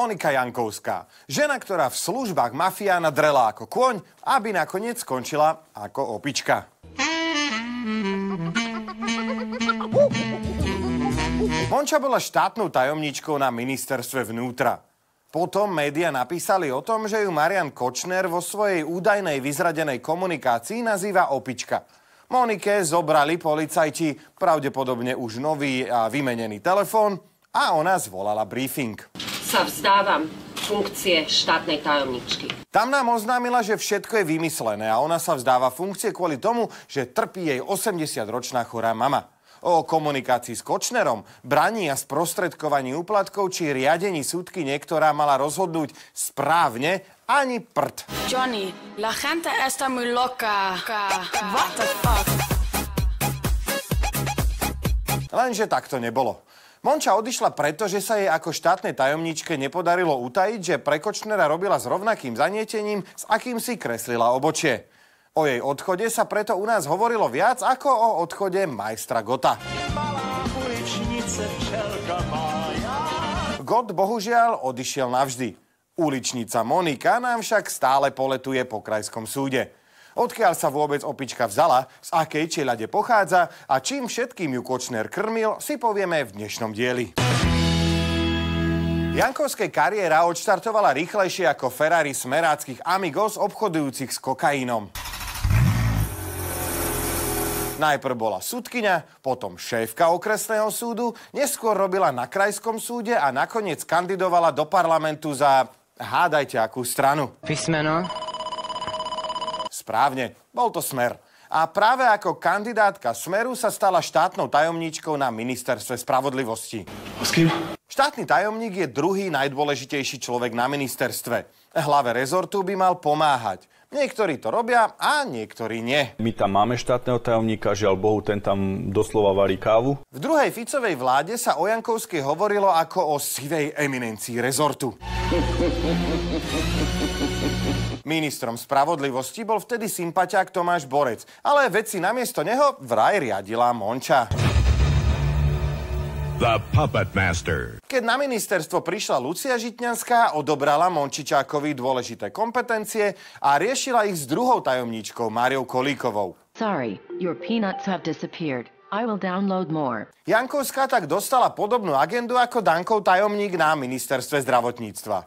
Monika Jankovská. Žena, ktorá v službách mafiána drela ako kôň, aby nakoniec skončila ako opička. Monča bola štátnou tajomníčkou na ministerstve vnútra. Potom médiá napísali o tom, že ju Marian Kočner vo svojej údajnej vyzradenej komunikácii nazýva opička. Monike zobrali policajti pravdepodobne už nový a vymenený telefón a ona zvolala briefing. Sa vzdávam funkcie štátnej tajomničky. Tam nám oznámila, že všetko je vymyslené a ona sa vzdáva funkcie kvôli tomu, že trpí jej 80-ročná chorá mama. O komunikácii s Kočnerom, braní a sprostredkovaní úplatkov či riadení súdky niektorá mala rozhodnúť správne ani prd. Johnny, la gente está muy loca. What the fuck? Lenže tak to nebolo. Monča odišla preto, že sa jej ako štátnej tajomníčke nepodarilo utajiť, že pre Kočnera robila s rovnakým zanietením, s akým si kreslila obočie. O jej odchode sa preto u nás hovorilo viac ako o odchode majstra Gotta. Gott bohužiaľ odišiel navždy. Uličnica Monika nám však stále poletuje po krajskom súde. Odkiaľ sa vôbec opička vzala, z akej čeľade pochádza a čím všetkým ju Kočner krmil, si povieme v dnešnom dieli. Jankovskej kariéra odštartovala rýchlejšie ako Ferrari smeráckych amigos obchodujúcich s kokainom. Najprv bola sudkyňa, potom šéfka okresného súdu, neskôr robila na krajskom súde a nakoniec kandidovala do parlamentu za... Hádajte, akú stranu. Písmeno? Správne, bol to Smer. A práve ako kandidátka Smeru sa stala štátnou tajomníčkou na ministerstve spravodlivosti. S kým? Štátny tajomník je druhý najdôležitejší človek na ministerstve. Hlave rezortu by mal pomáhať. Niektorí to robia a niektorí nie. My tam máme štátneho tajomníka, žiaľ Bohu, ten tam doslova varí kávu. V druhej Ficovej vláde sa o Jankovskej hovorilo ako o sivej eminencii rezortu. Ministrom spravodlivosti bol vtedy sympaťák Tomáš Borec, ale veci namiesto neho vraj riadila Monča. The Puppet Master. Keď na ministerstvo prišla Lucia Žitňanská, odobrala Mončičákovi dôležité kompetencie a riešila ich s druhou tajomníčkou Máriou Kolíkovou. Sorry, your peanuts have disappeared. I will download more. Jankovská tak dostala podobnú agendu ako Dankov tajomník na ministerstve zdravotníctva.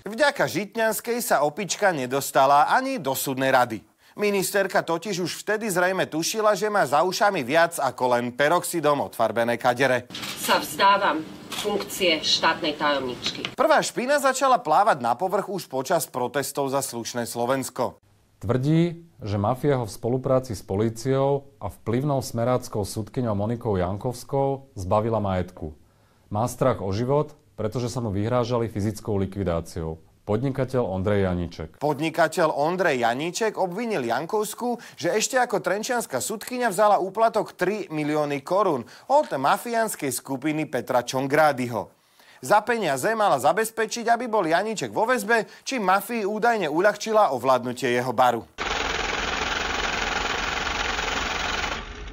Vďaka Žitňanskej sa opička nedostala ani do súdnej rady. Ministerka totiž už vtedy zrejme tušila, že má za ušami viac ako len peroxidom odfarbené kadere. Sa vzdávam funkcie štátnej tajomničky. Prvá špina začala plávať na povrch už počas protestov za slušné Slovensko. Tvrdí, že mafia ho v spolupráci s políciou a vplyvnou smeráckou sudkyňou Monikou Jankovskou zbavila majetku. Má strach o život, pretože sa mu vyhrážali fyzickou likvidáciou. Podnikateľ Ondrej Janíček. Podnikateľ Ondrej Janíček obvinil Jankovskú, že ešte ako trenčianska sudkyňa vzala úplatok 3 milióny korún od mafiánskej skupiny Petra Čongrádyho. Za peniaze mala zabezpečiť, aby bol Janíček vo väzbe, či mafii údajne uľahčila ovládnutie jeho baru.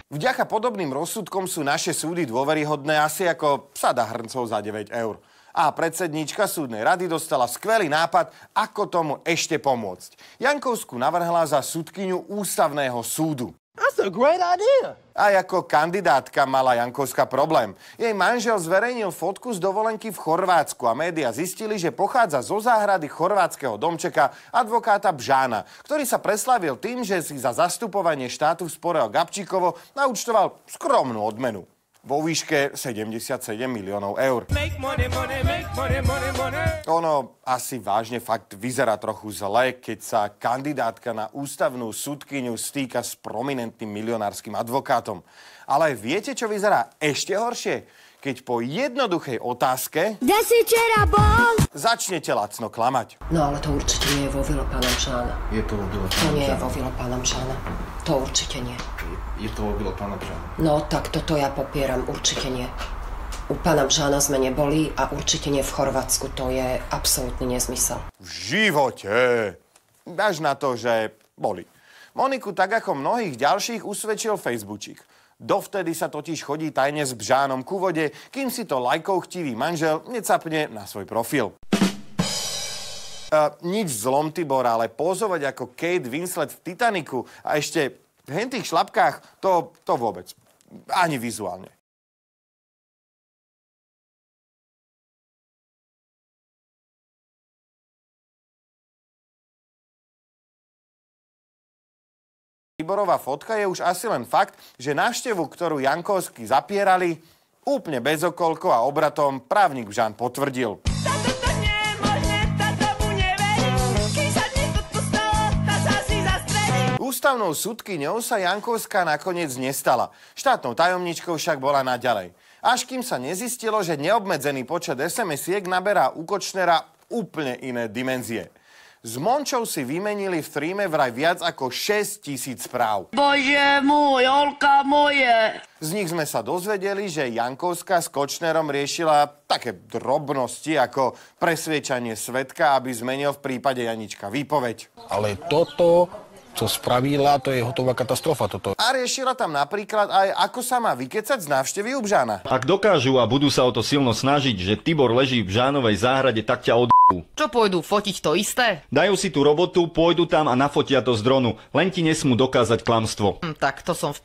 Vďaka podobným rozsudkom sú naše súdy dôveryhodné asi ako sada hrncov za 9 eur. A predsedníčka súdnej rady dostala skvelý nápad, ako tomu ešte pomôcť. Jankovskú navrhla za sudkyňu ústavného súdu. That's a great idea. A ako kandidátka mala Jankovská problém. Jej manžel zverejnil fotku z dovolenky v Chorvátsku a médiá zistili, že pochádza zo záhrady chorvátskeho domčeka advokáta Bžána, ktorý sa preslávil tým, že si za zastupovanie štátu v spore o Gabčíkovo naúčtoval skromnú odmenu vo výške 77 miliónov eur. Ono asi vážne fakt vyzerá trochu zle, keď sa kandidátka na ústavnú sudkyňu stýka s prominentným milionárskym advokátom. Ale viete, čo vyzerá ešte horšie? Keď po jednoduchej otázke začnete lacno klamať. No ale to určite nie je vo vile pána Bžána. Je to vo vile pána To nie je vo vile pána Bžána. To určite nie. Je to vo vile pána Bžána. No tak toto ja popieram, určite nie. U pána Bžána sme neboli a určite nie v Chorvátsku. To je absolútny nezmysel. V živote. Až na to, že boli. Moniku tak ako mnohých ďalších usvedčil Facebookík. Dovtedy sa totiž chodí tajne s Bžánom ku vode, kým si to lajkov-chtivý manžel necapne na svoj profil. Nič zlom, Tibor, ale pozovať ako Kate Winslet v Titaniku a ešte v hentých šlapkách, to vôbec. Ani vizuálne. Tiborová fotka je už asi len fakt, že návštevu, ktorú Jankovskí zapierali, úplne bez okolkov a obratom právnik Bžán potvrdil. Ústavnou sudkyňou sa Jankovská nakoniec nestala. Štátnou tajomničkou však bola naďalej. Až kým sa nezistilo, že neobmedzený počet SMS-iek naberá u Kočnera úplne iné dimenzie. S Mončou si vymenili v tríme vraj viac ako 6 000 správ. Bože môj, Olka moje! Z nich sme sa dozvedeli, že Jankovská s Kočnerom riešila také drobnosti ako presviečanie svedka, aby zmenil v prípade Janička výpoveď. Ale toto, čo spravila, to je hotová katastrofa. Toto. A riešila tam napríklad aj, ako sa má vykecať z návštevy u Bžána. Ak dokážu a budú sa o to silno snažiť, že Tibor leží v Bžánovej záhrade, tak ťa odjebú. Čo pôjdu, fotiť to isté? Dajú si tú robotu, pôjdu tam a nafotia to z dronu. Len ti nesmú dokázať klamstvo. Tak to som v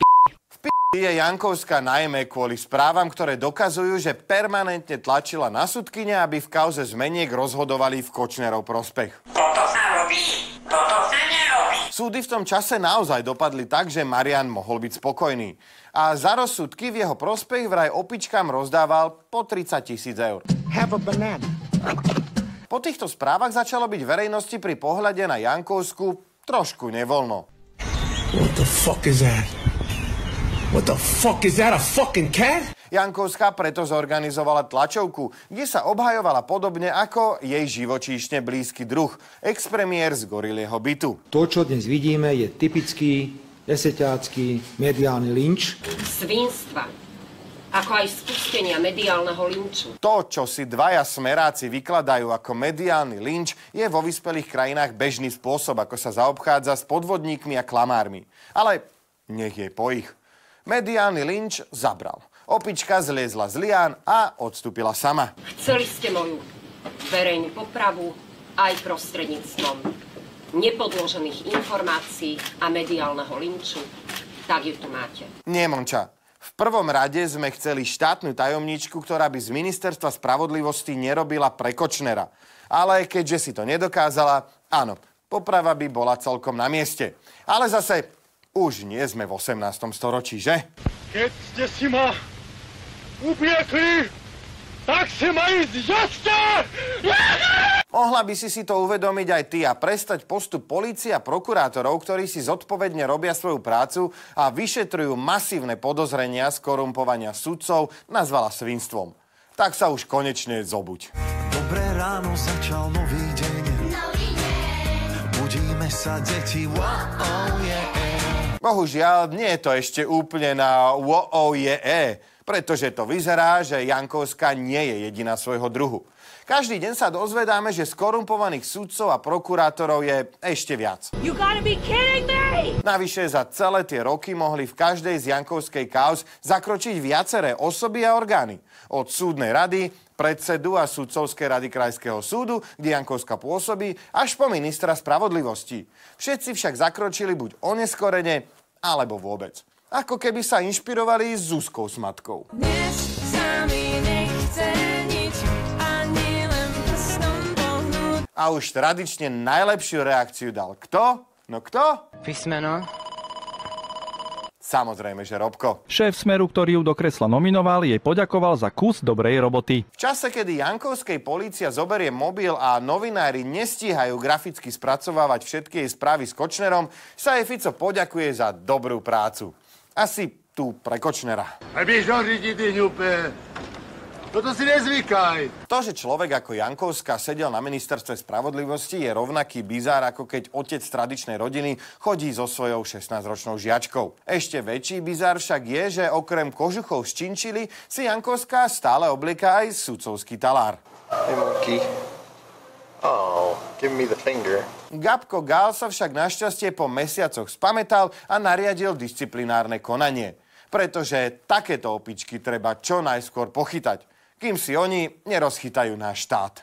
Je Jankovská najmä kvôli správam, ktoré dokazujú, že permanentne tlačila na sudkyne, aby v kauze zmeniek rozhodovali v Kočnerov prospech. Toto sa robí, toto sa nerobí. Súdy v tom čase naozaj dopadli tak, že Marian mohol byť spokojný. A za rozsudky v jeho prospech vraj opičkám rozdával po 30 000 eur. Have a banana. Po týchto správach začalo byť verejnosti pri pohľade na Jankovskú trošku nevoľno. What the fuck is that? What the fuck is that? A fucking cat? Jankovská preto zorganizovala tlačovku, kde sa obhajovala podobne ako jej živočíšne blízky druh, expremiér z Gorilieho bytu. To, čo dnes vidíme, je typický deseťácky mediálny lynč. Svinstva, ako aj spustenia mediálneho lynču. To, čo si dvaja smeráci vykladajú ako mediálny lynč, je vo vyspelých krajinách bežný spôsob, ako sa zaobchádza s podvodníkmi a klamármi. Ale nech je po ich. Mediálny lynč zabral. Opička zliezla z lián a odstúpila sama. Chceli ste moju verejnú popravu aj prostredníctvom nepodložených informácií a mediálneho lynču. Tak ju tu máte. Nie, Monča. V prvom rade sme chceli štátnu tajomníčku, ktorá by z Ministerstva spravodlivosti nerobila pre Kočnera. Ale keďže si to nedokázala, áno, poprava by bola celkom na mieste. Ale zase už nie sme v 18. storočí, že? Keď ste si ma upiekli, tak si ma ísť žasťa! Mohla by si to uvedomiť aj ty a prestať postup polície a prokurátorov, ktorí si zodpovedne robia svoju prácu a vyšetrujú masívne podozrenia z korumpovania sudcov, nazvala svinstvom. Tak sa už konečne zobuď. Dobré ráno, začal nový deň. Budíme sa, deti, wow, yeah. Bohužiaľ, nie je to ešte úplne na wow, yeah, pretože to vyzerá, že Jankovská nie je jediná svojho druhu. Každý deň sa dozvedáme, že skorumpovaných sudcov a prokurátorov je ešte viac. Navyše za celé tie roky mohli v každej z Jankovskej kauz zakročiť viaceré osoby a orgány. Od súdnej rady, predsedu a sudcovskej rady Krajského súdu, kde Jankovská pôsobí, až po ministra spravodlivosti. Všetci však zakročili buď oneskorene, alebo vôbec. Ako keby sa inšpirovali s Zuzkou Smatkou. Dnes sa mi nechce nič, ani len prstom pohnúť. A už tradične najlepšiu reakciu dal kto? No kto? Písmeno. Samozrejme, že Robko. Šéf Smeru, ktorý ju do kresla nominoval, jej poďakoval za kus dobrej roboty. V čase, kedy Jankovskej polícia zoberie mobil a novinári nestíhajú graficky spracovávať všetky jej správy s Kočnerom, sa jej Fico poďakuje za dobrú prácu. Asi tu pre Kočnera. Aj biežno řídí, ty ňupe. Toto si nezvykaj. To, že človek ako Jankovská sedel na ministerstve spravodlivosti, je rovnaký bizár, ako keď otec tradičnej rodiny chodí so svojou 16-ročnou žiačkou. Ešte väčší bizár však je, že okrem kožuchov z činčily si Jankovská stále oblieká aj sudcovský talár. Hey, monkey. Oh, give me the finger. Gabko Gál sa však našťastie po mesiacoch spamätal a nariadil disciplinárne konanie. pretože takéto opičky treba čo najskôr pochytať, kým si oni nerozchytajú náš štát.